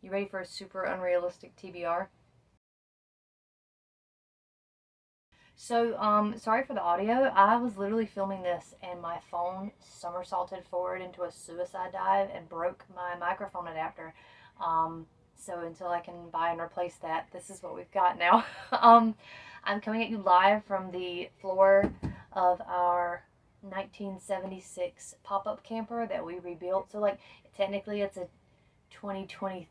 You ready for a super unrealistic TBR? So, sorry for the audio. I was literally filming this and my phone somersaulted forward into a suicide dive and broke my microphone adapter. So until I can buy and replace that, this is what we've got now. I'm coming at you live from the floor of our 1976 pop-up camper that we rebuilt. So, like, technically it's a 2022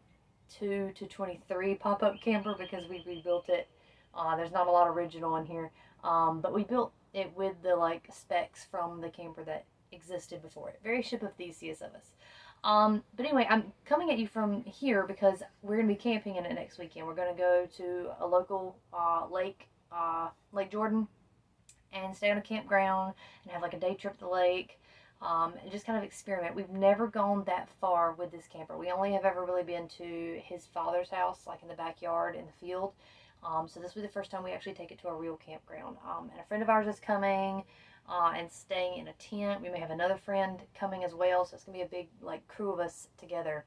to 23 pop-up camper because we rebuilt it. There's not a lot original in here, but we built it with the like specs from the camper that existed before it. Very ship of Theseus of us. But anyway, I'm coming at you from here because we're gonna be camping in it next weekend. We're gonna go to a local lake, Lake Jordan, and stay on a campground and have like a day trip to the lake. And just kind of experiment. We've never gone that far with this camper. We only have ever really been to his father's house, like in the backyard in the field. So this will be the first time we actually take it to a real campground. And a friend of ours is coming and staying in a tent. We may have another friend coming as well, so it's going to be a big like crew of us together.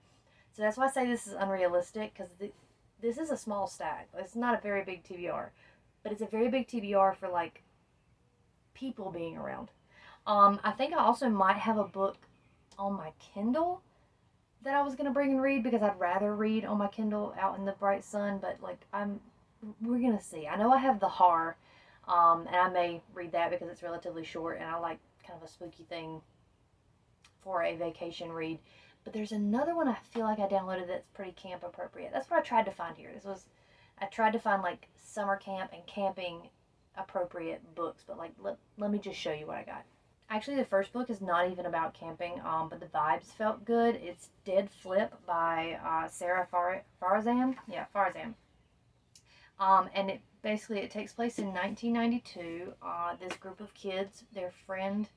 So that's why I say this is unrealistic, because this is a small stag. It's not a very big TBR, but it's a very big TBR for like people being around. I think I also might have a book on my Kindle that I was going to bring and read because I'd rather read on my Kindle out in the bright sun, but like we're gonna see. I know I have the horror, and I may read that because it's relatively short and I like kind of a spooky thing for a vacation read. But there's another one I feel like I downloaded that's pretty camp appropriate. That's what I tried to find here. I tried to find like summer camp and camping appropriate books, but like let me just show you what I got. Actually, the first book is not even about camping, but the vibes felt good. It's Dead Flip by Sarah Farzan. Yeah, Farzan. And it takes place in 1992. This group of kids, their friend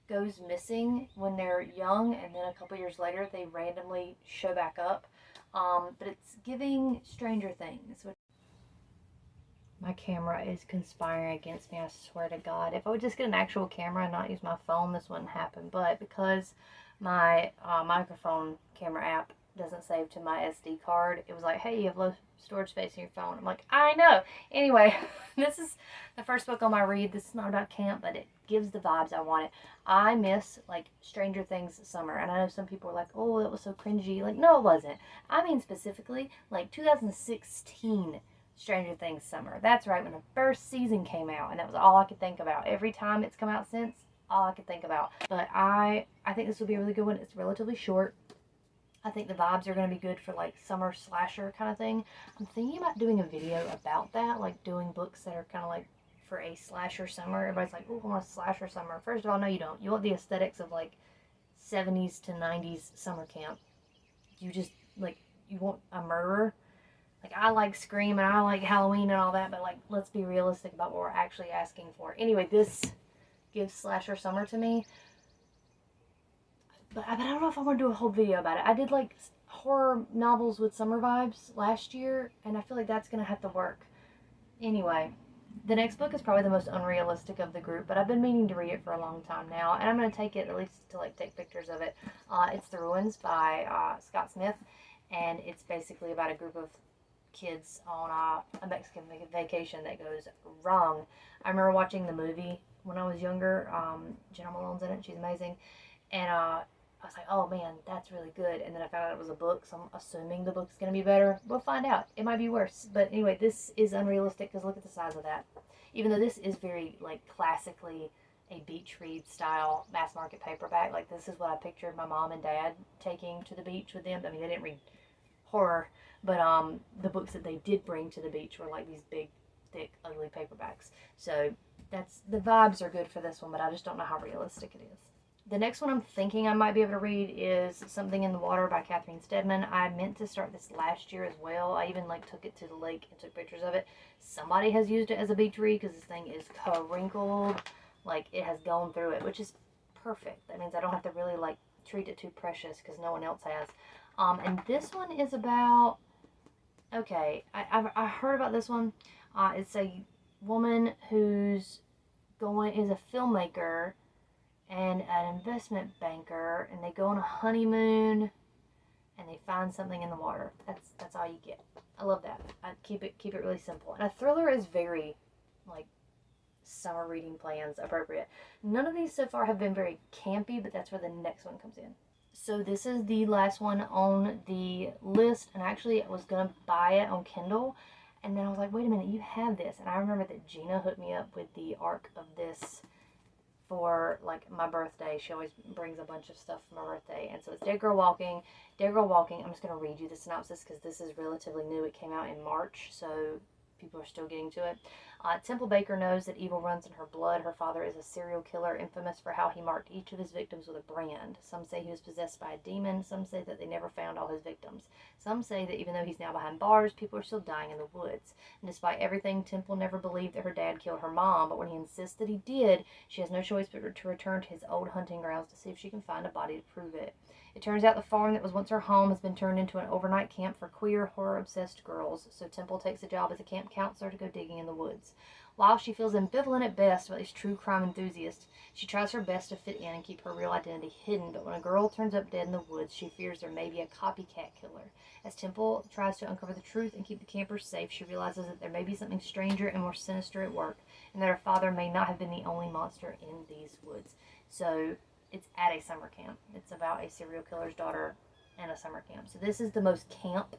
goes missing when they're young, and then a couple years later they randomly show back up. But it's giving Stranger Things. My camera is conspiring against me, I swear to God. If I would just get an actual camera and not use my phone, this wouldn't happen. But because my microphone camera app doesn't save to my SD card, it was like, hey, you have low storage space in your phone. I'm like, I know. Anyway, this is the first book on my read. This is not about camp, but it gives the vibes I wanted. I miss like Stranger Things summer, and I know some people are like, oh, that was so cringy. Like, no, it wasn't. I mean specifically like 2016 Stranger Things summer. That's right, when the first season came out, and that was all I could think about. Every time it's come out since, all I could think about. But I think this will be a really good one. It's relatively short. I think the vibes are going to be good for like summer slasher kind of thing. I'm thinking about doing a video about that, like doing books that are kind of like for a slasher summer. Everybody's like, oh, I want a slasher summer. First of all, no, you don't. You want the aesthetics of like 70s to 90s summer camp. You just like, you want a murderer. Like, I like Scream and I like Halloween and all that, but like, let's be realistic about what we're actually asking for. Anyway, this gives slasher summer to me. But I don't know if I want to do a whole video about it. I did like horror novels with summer vibes last year, and I feel like that's going to have to work. Anyway, the next book is probably the most unrealistic of the group, but I've been meaning to read it for a long time now, and I'm going to take it at least to like take pictures of it. It's The Ruins by Scott Smith, and it's basically about a group of kids on a Mexican vacation that goes wrong. I remember watching the movie when I was younger. Jenna Malone's in it. She's amazing. And I was like, oh man, that's really good. And then I found out it was a book, so I'm assuming the book's going to be better. We'll find out. It might be worse. But anyway, this is unrealistic because look at the size of that. Even though this is very, like, classically a beach read style mass market paperback. Like, this is what I pictured my mom and dad taking to the beach with them. I mean, they didn't read horror, but the books that they did bring to the beach were like these big, thick, ugly paperbacks. So the vibes are good for this one, but I just don't know how realistic it is. The next one I'm thinking I might be able to read is Something in the Water by Catherine Stedman. I meant to start this last year as well. I even like took it to the lake and took pictures of it. Somebody has used it as a beach read because this thing is wrinkled, like it has gone through it, which is perfect. That means I don't have to really like treat it too precious because no one else has. And this one is about, okay, I heard about this one. It's a woman who's is a filmmaker and an investment banker, and they go on a honeymoon and they find something in the water. That's all you get. I love that. I keep it really simple. And a thriller is very, like, summer reading plans appropriate. None of these so far have been very campy, but that's where the next one comes in. So this is the last one on the list, and actually I was going to buy it on Kindle, and then I was like, wait a minute, you have this. And I remember that Gina hooked me up with the arc of this for, like, my birthday. She always brings a bunch of stuff for my birthday. And so it's Dead Girl Walking. Dead Girl Walking, I'm just going to read you the synopsis because this is relatively new. It came out in March, so people are still getting to it. Temple Baker knows that evil runs in her blood. Her father is a serial killer, infamous for how he marked each of his victims with a brand. Some say he was possessed by a demon. Some say that they never found all his victims. Some say that even though he's now behind bars, people are still dying in the woods. And despite everything, Temple never believed that her dad killed her mom, but when he insists that he did, she has no choice but to return to his old hunting grounds to see if she can find a body to prove it. It turns out the farm that was once her home has been turned into an overnight camp for queer, horror-obsessed girls, so Temple takes a job as a camp counselor to go digging in the woods. While she feels ambivalent at best about these true crime enthusiasts, she tries her best to fit in and keep her real identity hidden, but when a girl turns up dead in the woods, she fears there may be a copycat killer. As Temple tries to uncover the truth and keep the campers safe, she realizes that there may be something stranger and more sinister at work, and that her father may not have been the only monster in these woods. So it's at a summer camp. It's about a serial killer's daughter and a summer camp. So this is the most camp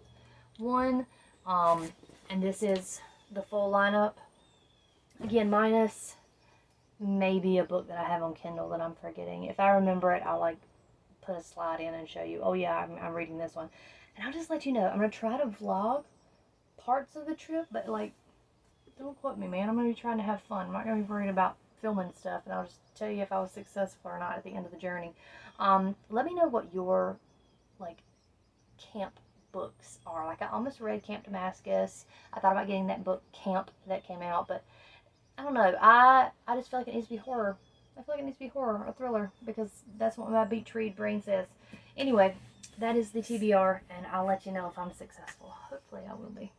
one, and this is the full lineup. Again, minus maybe a book that I have on Kindle that I'm forgetting. If I remember it, I'll, like, put a slide in and show you. Oh yeah, I'm reading this one. And I'll just let you know, I'm going to try to vlog parts of the trip, but, like, don't quote me, man. I'm going to be trying to have fun. I'm not going to be worried about filming stuff, and I'll just tell you if I was successful or not at the end of the journey. Let me know what your, like, camp books are. Like, I almost read Camp Damascus. I thought about getting that book Camp that came out, but I don't know. I just feel like it needs to be horror. I feel like it needs to be horror or thriller because that's what my beach read brain says. Anyway, that is the TBR, and I'll let you know if I'm successful. Hopefully I will be.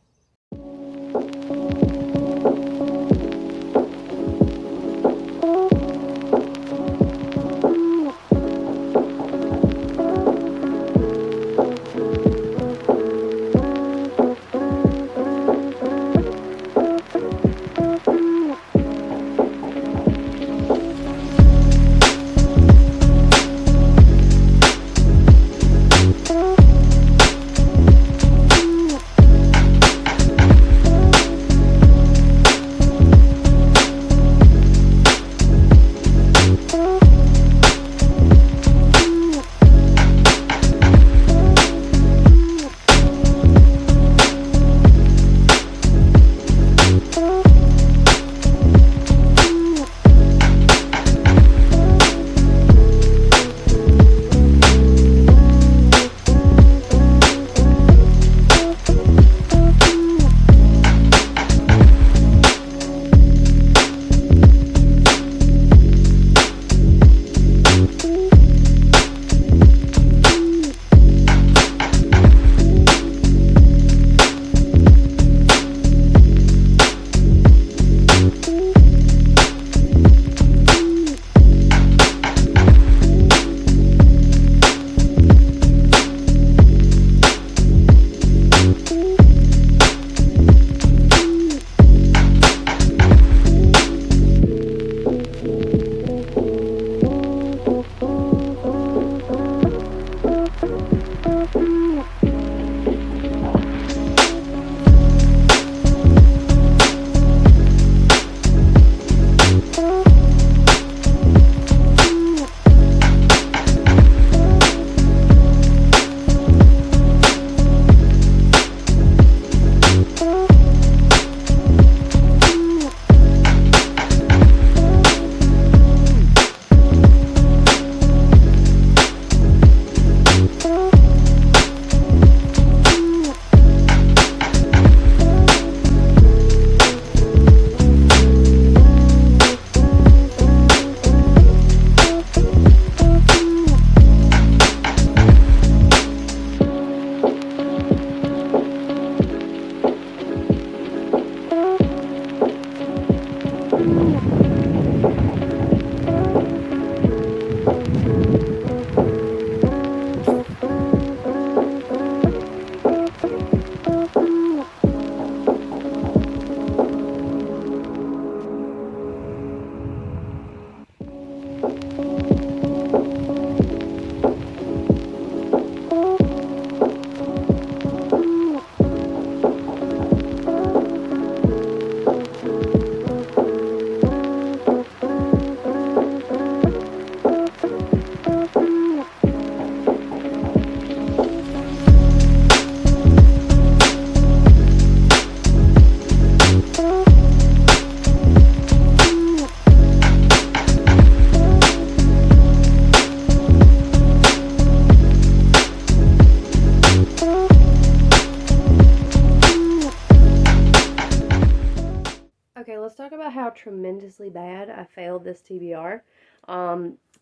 talk about how tremendously bad I failed this TBR.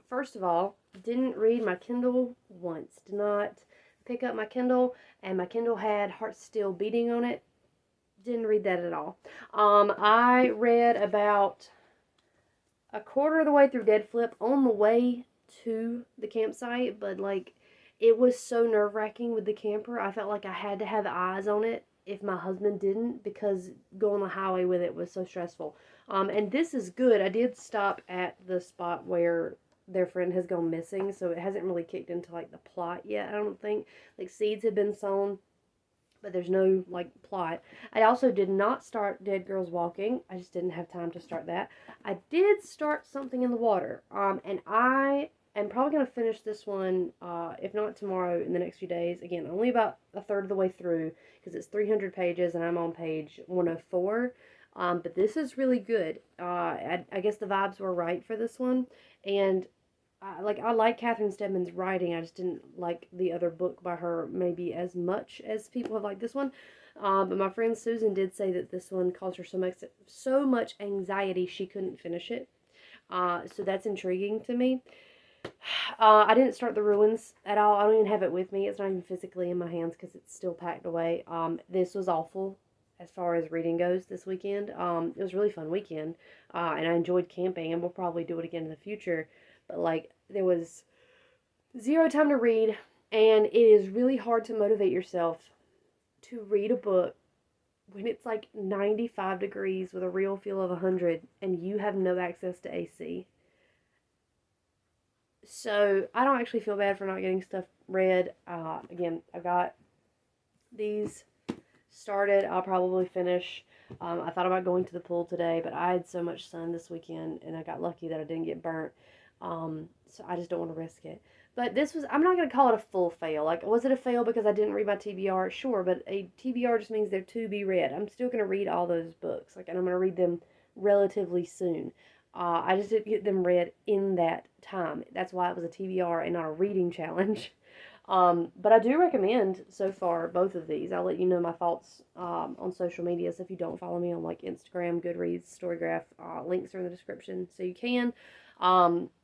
First of all, didn't read my Kindle once. Did not pick up my Kindle, and my Kindle had Heart Still Beating on it. Didn't read that at all. I read about a quarter of the way through Dead Flip on the way to the campsite, but like it was so nerve wracking with the camper. I felt like I had to have eyes on it if my husband didn't, because going on the highway with it was so stressful. And this is good. I did stop at the spot where their friend has gone missing, so it hasn't really kicked into like the plot yet. I don't think like seeds have been sown, but there's no like plot. I also did not start Dead Girls Walking. I just didn't have time to start that. I did start Something in the Water, and I am probably going to finish this one, if not tomorrow, in the next few days. Again, only about a third of the way through because it's 300 pages and I'm on page 104. But this is really good. I guess the vibes were right for this one, and I like Catherine Stedman's writing. I just didn't like the other book by her maybe as much as people have liked this one. But my friend Susan did say that this one caused her so much anxiety she couldn't finish it. So that's intriguing to me. I didn't start The Ruins at all. I don't even have it with me. It's not even physically in my hands because it's still packed away. This was awful as far as reading goes this weekend. It was a really fun weekend, and I enjoyed camping, and we'll probably do it again in the future. But like there was zero time to read, and it is really hard to motivate yourself to read a book when it's like 95 degrees with a real feel of 100 and you have no access to AC. So I don't actually feel bad for not getting stuff read. Again, I got these started. I'll probably finish. I thought about going to the pool today, but I had so much sun this weekend, and I got lucky that I didn't get burnt. So I just don't want to risk it. But this was, I'm not going to call it a full fail. Like, was it a fail because I didn't read my TBR? Sure, but a TBR just means they're to be read. I'm still going to read all those books, like, and I'm going to read them relatively soon. I just didn't get them read in that time. That's why it was a TBR and not a reading challenge. But I do recommend so far both of these. I'll let you know my thoughts on social media. So if you don't follow me on like Instagram, Goodreads, Storygraph, links are in the description so you can.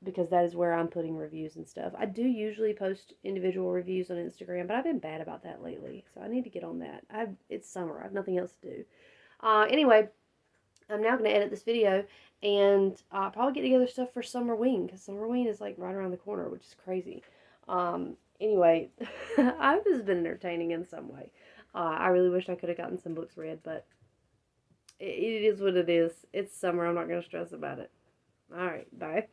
Because that is where I'm putting reviews and stuff. I do usually post individual reviews on Instagram, but I've been bad about that lately, so I need to get on that. It's summer. I have nothing else to do. Anyway, I'm now going to edit this video and probably get together stuff for Summer Wing, because Summer Wing is like right around the corner, which is crazy. Anyway, I hope this has been entertaining in some way. I really wish I could have gotten some books read, but it is what it is. It's summer. I'm not going to stress about it. All right, bye.